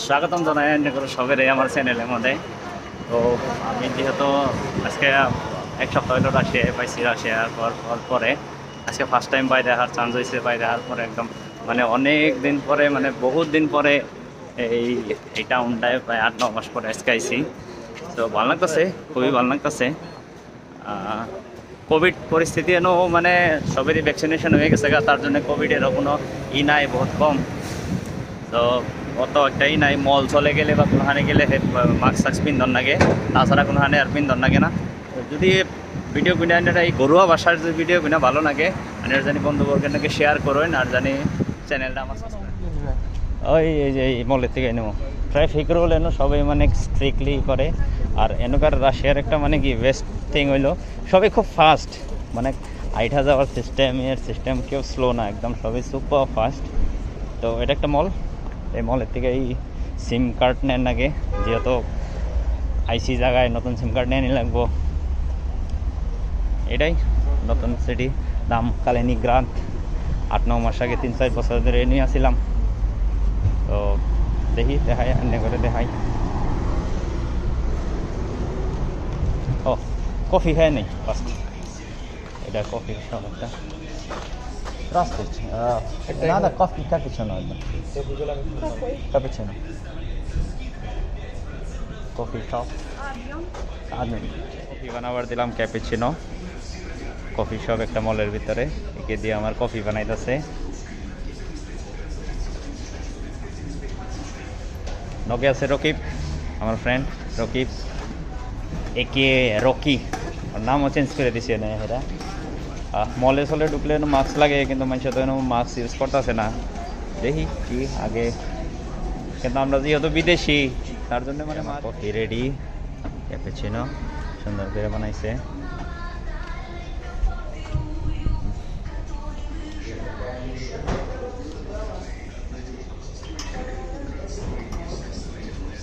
স্বাগতম জানাই সবের আমার চ্যানেলের মধ্যে। তো আমি যেহেতু আজকে এক সপ্তাহ হলো রাশিয়ায় পাইছি, রাশিয়ার পরে আজকে ফার্স্ট টাইম বাইরে দেখার চান্স হয়েছে। বাইরে দেখার পরে একদম মানে অনেক দিন পরে, মানে বহুত দিন পরে এই টাউনটায় প্রায় 8-9 মাস পরে আজকে আইছি। তো ভালো লাগতেছে, খুবই ভালো লাগতেছে। কোভিড পরিস্থিতি এনো মানে সবেরই ভ্যাকসিনেশন হয়ে গেছে, তার জন্য কোভিডেরও কোনো নাই, বহুত কম। তো অত একটাই নাই, মল চলে গেলে বা কোনোখানে গেলে মাস্ক টাস্ক পিন্ধন লাগে, তাছাড়া কোনোখানে আর পিন্ধন লাগে না। তো যদি ভিডিও কিনে এই ঘরোয়া ভাষার যদি ভিডিও কিনা ভালো লাগে আর জানি বন্ধুবর্গকে শেয়ার করেন, আর জানি চ্যানেলটা আমার ওই এই যে এই মলের থেকে নেব ট্রাফিক রুল এনো সবাই মানে স্ট্রিক্টলি করে। আর এনকার রাশিয়ার একটা মানে কি বেস্ট থিং হইলো সবাই খুব ফাস্ট, মানে আইঠা যাওয়ার সিস্টেম কেউ স্লো না, একদম সবাই সুপার ফাস্ট। তো এটা একটা মল, এই মলের থেকে এই সিম কার্ড নেন আগে, যেহেতু আইসি জায়গায় নতুন সিম কার্ড নিয়ে লাগবো। এটাই নতুন সিটি, দাম কালিনিগ্রাদ। 8-9 মাস আগে 3-4 বছর ধরে নিয়ে আসছিলাম। তো দেখাই অন্য করে দেখাই। ও কফি খায় নেই ফার্স্ট, এটা কফি সব একটা Здравствуйте. Надо кофе, капучино. Капучино. Coffee shop. কফি বানাবার দিলাম ক্যাপুচিনো। কফি শপ একটা মলের ভিতরে, একে দিয়ে আমার কফি বানাইতেছে। নগে আছে রকিব, আমার ফ্রেন্ড রকিব, একে রকি, আর নামও চেঞ্জ করে দিছে না এরা। মলে চলে ঢুকলে মাস্ক লাগে, কিন্তু মানুষ তো মাস্ক ইউজ করতেছে না। দেখি কি আগে, কিন্তু আমরা যেহেতু বিদেশি তার জন্য মানে কফি রেডি, ক্যাপুচিনো সুন্দর করে বানাইছে।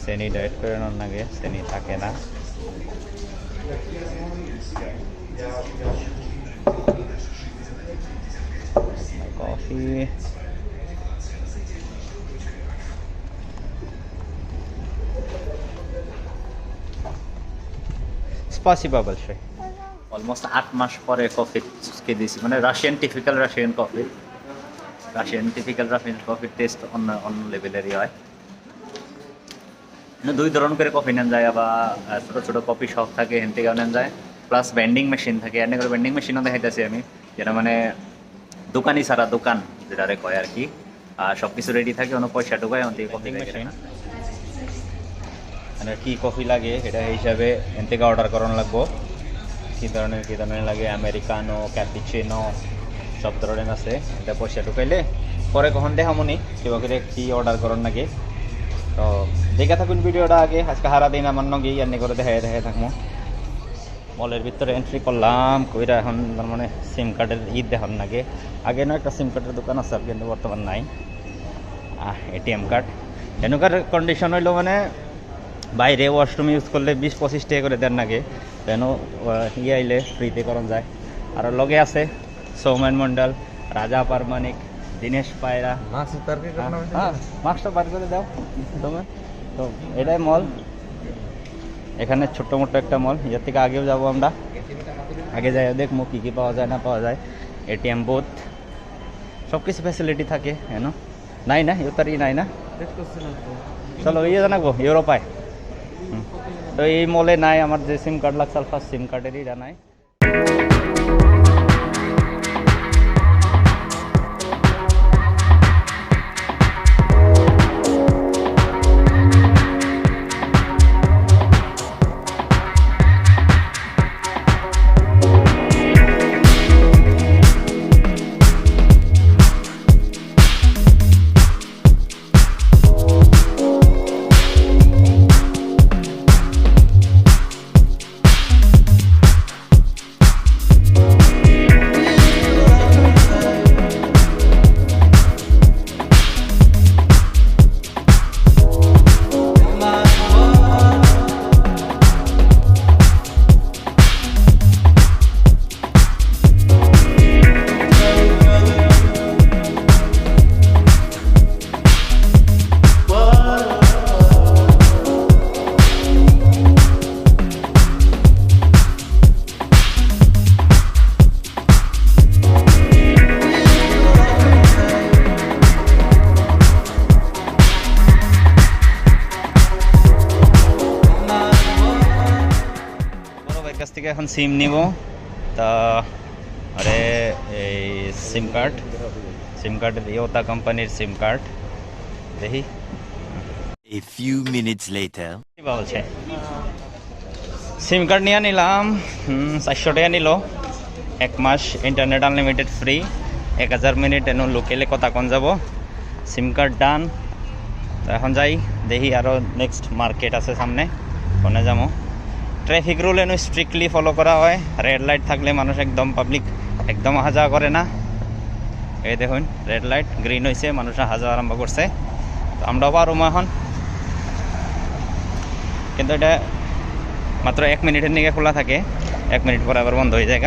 চেনি ডায়েট করে নেওয়ার আগে, চেনি থাকে না। কফি স্পাসিবা বলছে। অলমোস্ট 8 মাস পরে কফি দিয়েছি, মানে টিপিক্যাল রাশিয়ান কফির টেস্ট অন্য লেভেলেরই হয়। দুই ধরন করে কফি নেন যায়, আবার ছোটো ছোটো কফি শপ থাকে এখান থেকেও নেন যায়, প্লাস ভেন্ডিং মেশিন থাকে। এনে করে ভেন্ডিং মেশিনও দেখাইতেছি আমি, যেটা মানে দোকানই সারা দোকান যেটা কয় আর কি। আর সব কিছু রেডি থাকে, অন্য পয়সা ঢুকায় অন থেকে কফি মেশিন। মানে কী কফি লাগে এটা হিসাবে এন থেকে অর্ডার করানো লাগবো, কী ধরনের লাগে। আমেরিকানো, ক্যাপুচিনো সব ধরনের আছে। এটা পয়সা ঢুকাইলে পরে কখন দেখামনি কিবা করে কী অর্ডার করার নাকি। তো দেখে থাকুন ভিডিওটা আগে। আজকে হারা দিন আমার নগে এনে করে দেখাই থাকবো। মলের ভিতরে এন্ট্রি করলাম, কইরা এখন মানে সিম কার্ডের দেখান নাকি। আগে না একটা সিম কার্ডের দোকান আছে, কিন্তু বর্তমান নাই। এটিএম কার্ড এনুকার কন্ডিশন হইলো মানে বাইরে ওয়াশরুম ইউজ করলে 20-25 টাকা করে দেন নাকি, কেন আইলে ফ্রিতে করণ যায়। আর লগে আছে সৌমেন মন্ডল, রাজা পারমানিক, দীনেশ পায়রা। মাস্কটা বার করে দাও তুমি। তো এটাই মল, এখানে ছোট্ট মোটো একটা মল। এর থেকে আগেও যাবো আমরা, আগে যাই দেখবো কী কী পাওয়া যায় না পাওয়া যায়। এটিএম বুথ সব কিছু ফ্যাসিলিটি থাকে, কেন নাই না ইউতারই নাই না। চলো জানাবো ইউরোপায়। তো এই মলে নাই, আমার যে সিম কার্ড লাগছে ফার্স্ট সিম কার্ডেরই জানাই। থেকে এখন সিম নিব, তা আরে এই সিম কার্ড ইয়োতা কোম্পানির সিম কার্ড দেখি। A few minutes later. কি বলছে, সিম কার্ড নিয়ে নিলাম, 400 টাকা নিল, 1 মাস ইন্টারনেট আনলিমিটেড ফ্রি, 1000 মিনিট এনো লোকেলে কথা কন যাব, সিম কার্ড ডান। তো এখন যাই দেখি, আরও নেক্সট মার্কেট আছে সামনে, ওখানে যাবো। ট্রাফিক রুল এনো স্ট্রিক্টলি ফলো করা হয়, রেড লাইট থাকলে মানুষ একদম পাবলিক একদম আহা যাওয়া করে না। এই দেখুন রেড লাইট, গ্রিন হয়েছে, মানুষ আহা যাওয়া আরম্ভ করছে। তো আমরাও পারবো এখন, কিন্তু এটা মাত্র 1 মিনিটের দিকে খোলা থাকে, 1 মিনিট পরে আবার বন্ধ হয়ে যায়।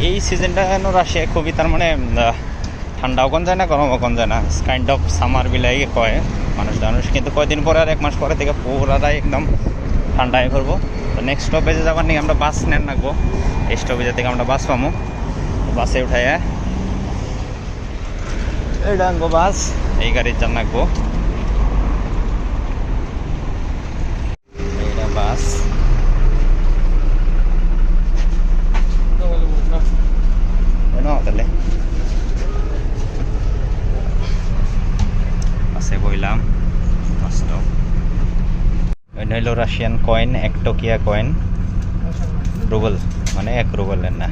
এই সিজনটা যেন রাশিয়া খুবই, তার মানে ঠান্ডাও কোন যায় না, গরমও কোন যায় না, কাইন্ড অফ সামার বিলাই কয় মানুষ, কিন্তু কয়দিন পরে আর 1 মাস পরে থেকে পুরাটাই একদম ঠান্ডায় করবো। তো নেক্সট স্টপেজে যাবার নিয়ে আমরা বাস নেন রাখবো, এই স্টপেজের থেকে আমরা বাস পাবো, বাসে উঠাই এটা আনবো বাস, এই গাড়ির যান রাখবো, এইটা বাস। তাহলে বাসে বইলাম, মস্ত এটা হইল রাশিয়ান কয়েন, 1 টোকিয়া কয়েন, রুবল মানে 1 রুবলের না।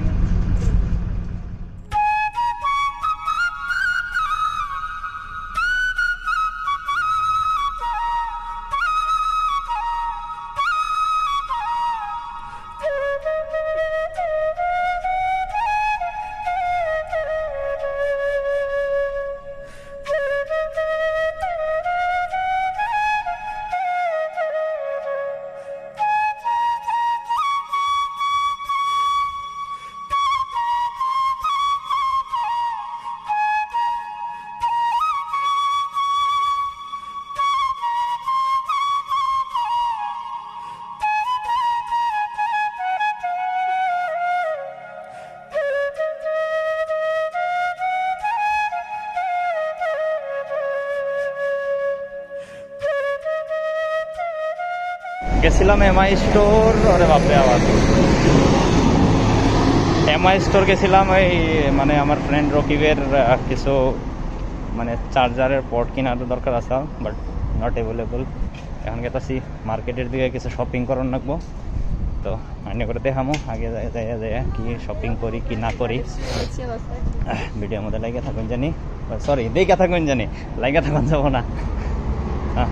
গেছিলাম এমআই স্টোর, আরে বাপরে আবার এমআই স্টোর গেছিলাম, ওই মানে আমার ফ্রেন্ড রকিবের কিছু মানে চার্জারের পোর্ট কেনার দরকার আছে, বাট নট অ্যাভেলেবল। এখন গেছি মার্কেটের দিকে কিছু শপিং করার রাখবো, তো আইনে করে দেখামো আগে যাই কি শপিং করি কি না করি। ভিডিওর মধ্যে লাইগা থাকুন জানি, সরি দেখা থাকুন জানি, লাইগা থাকুন যাবো না। হ্যাঁ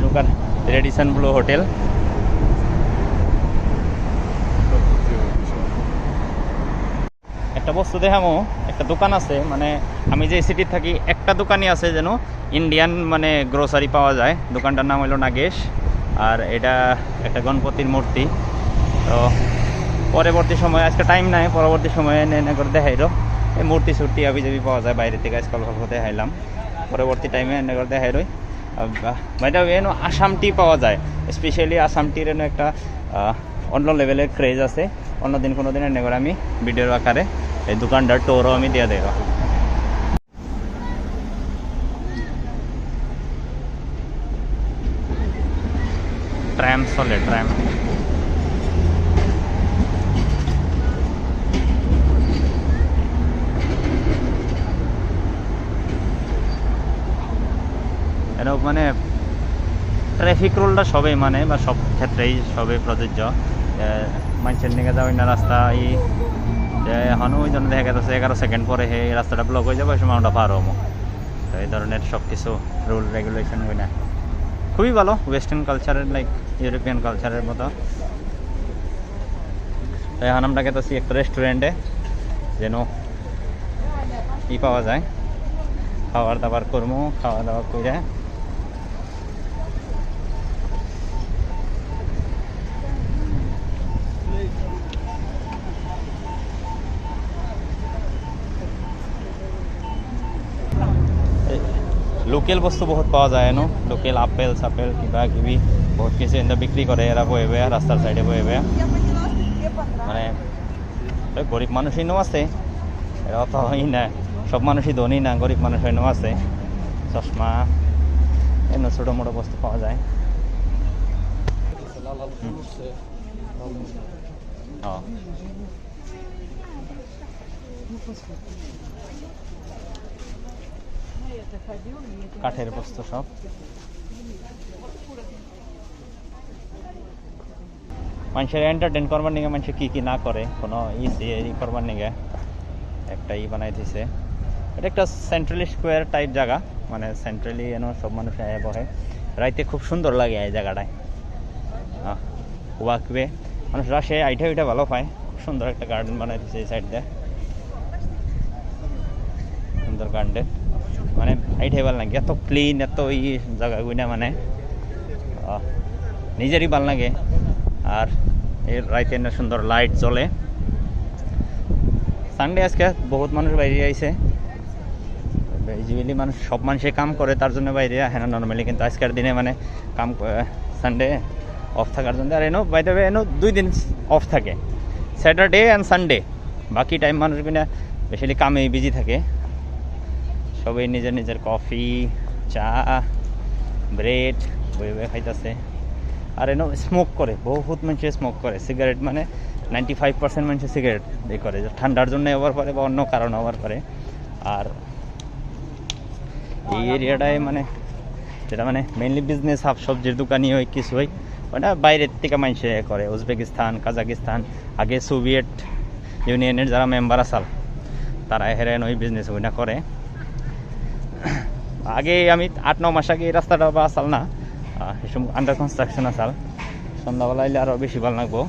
ঢুকার রেডিসন ব্লু হোটেল, একটা বস্তু দেখামো, একটা দোকান আছে, মানে আমি যে সিটির থাকি একটা দোকানই আছে যেন ইন্ডিয়ান মানে গ্রোসারি পাওয়া যায়, দোকানটার নাম হলো নাগেশ, আর এটা একটা গণপতির মূর্তি। তো পরবর্তী সময়, আজকে টাইম নাই, পরবর্তী সময়ে এনে করে দেখাইলো এই মূর্তি সুর্তি আবি যাবি পাওয়া যায় বাইরে থেকে, আজকাল দেখাইলাম, পরবর্তী টাইমে এনে করে দেখাইলই। বাইটা এনো আসাম টি পাওয়া যায়, স্পেশালি আসাম টির এনে একটা অন্য লেভেলের ক্রেজ আছে, অন্যদিন কোনো দিন এনে করে আমি ভিডিওর আকারে এই দোকানটার টোরও আমি দিয়ে দেব। ট্র্যাম চলে, ট্র্যাম এরকম মানে ট্রাফিক রুলটা সবই মানে, বা সব ক্ষেত্রেই সবই প্রযোজ্য। মানুষের নিয়ে যাওয়া না রাস্তা যে এখনও ওই জন্য দেখা যাচ্ছে 11 সেকেন্ড পরে এই রাস্তাটা ব্লক হয়ে যাবে, ওই সময় আমরা পার হবো। তো এই ধরনের সব কিছু রুল রেগুলেশন হয় না। খুবই ভালো, ওয়েস্টার্ন কালচারের লাইক ইউরোপিয়ান কালচারের মতো। এখন আমরা গেতেছি একটা রেস্টুরেন্টে, যেন ই পাওয়া যায়, খাবার দাবার করবো, খাওয়া দাওয়া করে লোকেল বস্তু বহুত পাওয়া যায় এনো, লোকেল আপেল সাপেল কিবা কিবি বহুত কিছু এনে বিক্রি করে এরা বয়ে বয়ে রাস্তার সাইডে বয়ে বয়ে। মানে গরিব মানুষ এনেও আছে, এরা অত হই না, সব মানুষই ধনী না, গরিব মানুষ এনেও আছে। চশমা এমন ছোটো মোটো বস্তু পাওয়া যায়। কাঠের বস্তু সব। মানুষের এন্টারটেন করবার নিগে মানুষ কি না করে, কোনো ই করবার নিগে একটা ই বানাই দিছে। এটা একটা সেন্ট্রালি স্কোয়ার টাইপ জায়গা, মানে সেন্ট্রালি এনো সব মানুষ বহে। রাইতে খুব সুন্দর লাগে এই জায়গাটায়, ওয়াকওয়ে মানুষ রাশে আইটা উইটা ভালো পায়। খুব সুন্দর একটা গার্ডেন বানাই দিছে এই সাইড দিয়ে, সুন্দর গার্ডেন, মানে আইটাই ভালো লাগে। এত ক্লিন, এত ই জায়গাগুলো, মানে নিজেরই ভালো লাগে। আর এর রাইতে না সুন্দর লাইট জ্বলে। সানডে আজকে বহুত মানুষ বাইরে আইছে, ইউজুয়ালি মানুষ সব মানুষই কাম করে, তার জন্য বাইরে আসে না নর্মালি। কিন্তু আজকের দিনে মানে কাম, সানডে অফ থাকার জন্য। আর এনো বাইরে এনো 2 দিন অফ থাকে, স্যাটারডে অ্যান্ড সানডে। বাকি টাইম মানুষ কিনা বেশিরভাগ কামে বিজি থাকে, সবাই নিজের নিজের কফি চা ব্রেড বই বই খাইতেছে। আর এনো স্মোক করে, বহুত মানুষ স্মোক করে সিগারেট, মানে 95% মানুষ সিগারেট করে, ঠান্ডার জন্য হওয়ার পরে বা অন্য কারণে হওয়ার পরে। আর এই এরিয়াটায় মানে যেটা মানে মেইনলি বিজনেস হাব, সবজির দোকানই হয়, কিছু হয়, ওটা বাইরের থেকে মানুষ করে। উজবেকিস্তান, কাজাকিস্তান, আগে সোভিয়েত ইউনিয়নের যারা মেম্বার আসাল তারা হেরেন ওই বিজনেস ওইটা করে। আগে আমি 8-9 মাস আগে এই রাস্তাটা বা আসাল না, এসব আন্ডার কনস্ট্রাকশন আসাল। সন্ধ্যাবেলা এলে আরও বেশি ভালো লাগবো।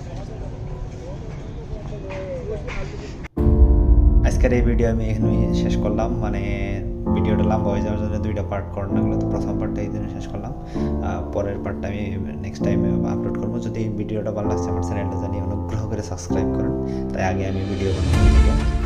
আজকের এই ভিডিও আমি এখানে শেষ করলাম, মানে ভিডিওটা লম্বা হয়ে যাওয়ার জন্য 2টা পার্ট করানো লাগলো। তো প্রথম পার্টটা এই জন্য শেষ করলাম, পরের পার্টটা আমি নেক্সট টাইমে আপলোড করবো। যদি ভিডিওটা ভালো লাগছে আমার চ্যানেলটা জানিয়ে অনুগ্রহ করে সাবস্ক্রাইব করুন, তাই আগে আমি ভিডিও বানাবো।